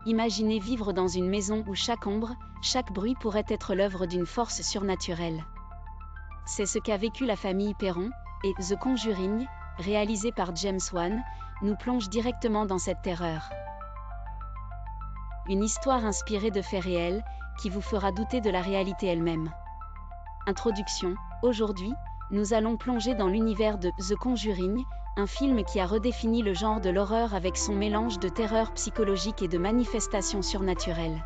Imaginez vivre dans une maison où chaque ombre, chaque bruit pourrait être l'œuvre d'une force surnaturelle. C'est ce qu'a vécu la famille Perron, et The Conjuring, réalisé par James Wan, nous plonge directement dans cette terreur. Une histoire inspirée de faits réels, qui vous fera douter de la réalité elle-même. Introduction. Aujourd'hui, nous allons plonger dans l'univers de The Conjuring, un film qui a redéfini le genre de l'horreur avec son mélange de terreur psychologique et de manifestations surnaturelles.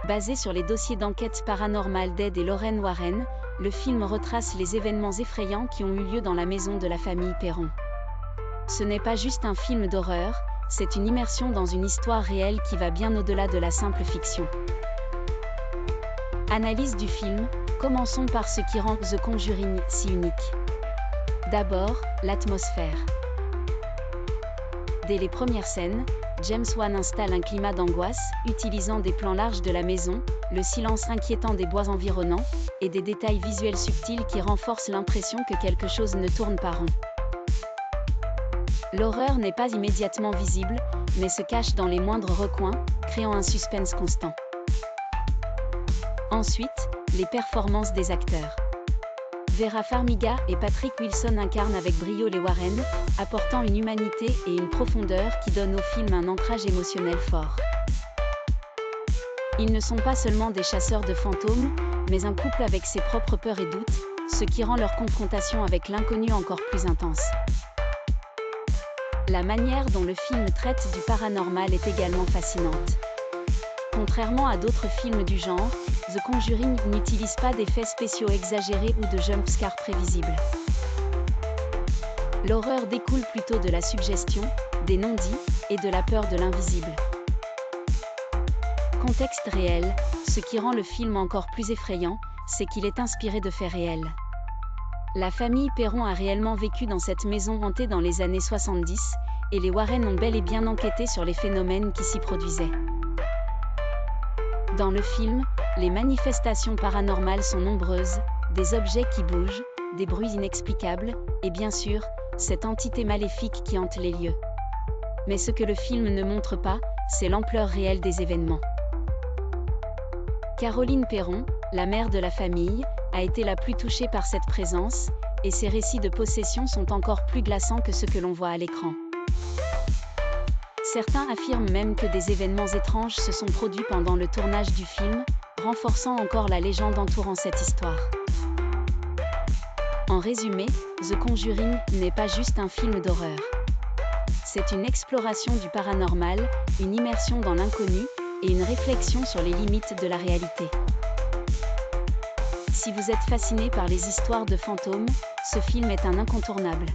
Basé sur les dossiers d'enquête paranormale d'Ed et Lorraine Warren, le film retrace les événements effrayants qui ont eu lieu dans la maison de la famille Perron. Ce n'est pas juste un film d'horreur, c'est une immersion dans une histoire réelle qui va bien au-delà de la simple fiction. Analyse du film, commençons par ce qui rend The Conjuring si unique. D'abord, l'atmosphère. Dès les premières scènes, James Wan installe un climat d'angoisse, utilisant des plans larges de la maison, le silence inquiétant des bois environnants, et des détails visuels subtils qui renforcent l'impression que quelque chose ne tourne pas rond. L'horreur n'est pas immédiatement visible, mais se cache dans les moindres recoins, créant un suspense constant. Ensuite, les performances des acteurs. Vera Farmiga et Patrick Wilson incarnent avec brio les Warren, apportant une humanité et une profondeur qui donnent au film un ancrage émotionnel fort. Ils ne sont pas seulement des chasseurs de fantômes, mais un couple avec ses propres peurs et doutes, ce qui rend leur confrontation avec l'inconnu encore plus intense. La manière dont le film traite du paranormal est également fascinante. Contrairement à d'autres films du genre, The Conjuring n'utilise pas d'effets spéciaux exagérés ou de jumpscares prévisibles. L'horreur découle plutôt de la suggestion, des non-dits, et de la peur de l'invisible. Contexte réel, ce qui rend le film encore plus effrayant, c'est qu'il est inspiré de faits réels. La famille Perron a réellement vécu dans cette maison hantée dans les années 70, et les Warren ont bel et bien enquêté sur les phénomènes qui s'y produisaient. Dans le film, les manifestations paranormales sont nombreuses, des objets qui bougent, des bruits inexplicables, et bien sûr, cette entité maléfique qui hante les lieux. Mais ce que le film ne montre pas, c'est l'ampleur réelle des événements. Caroline Perron, la mère de la famille, a été la plus touchée par cette présence, et ses récits de possession sont encore plus glaçants que ceux que l'on voit à l'écran. Certains affirment même que des événements étranges se sont produits pendant le tournage du film, renforçant encore la légende entourant cette histoire. En résumé, The Conjuring n'est pas juste un film d'horreur. C'est une exploration du paranormal, une immersion dans l'inconnu, et une réflexion sur les limites de la réalité. Si vous êtes fasciné par les histoires de fantômes, ce film est un incontournable.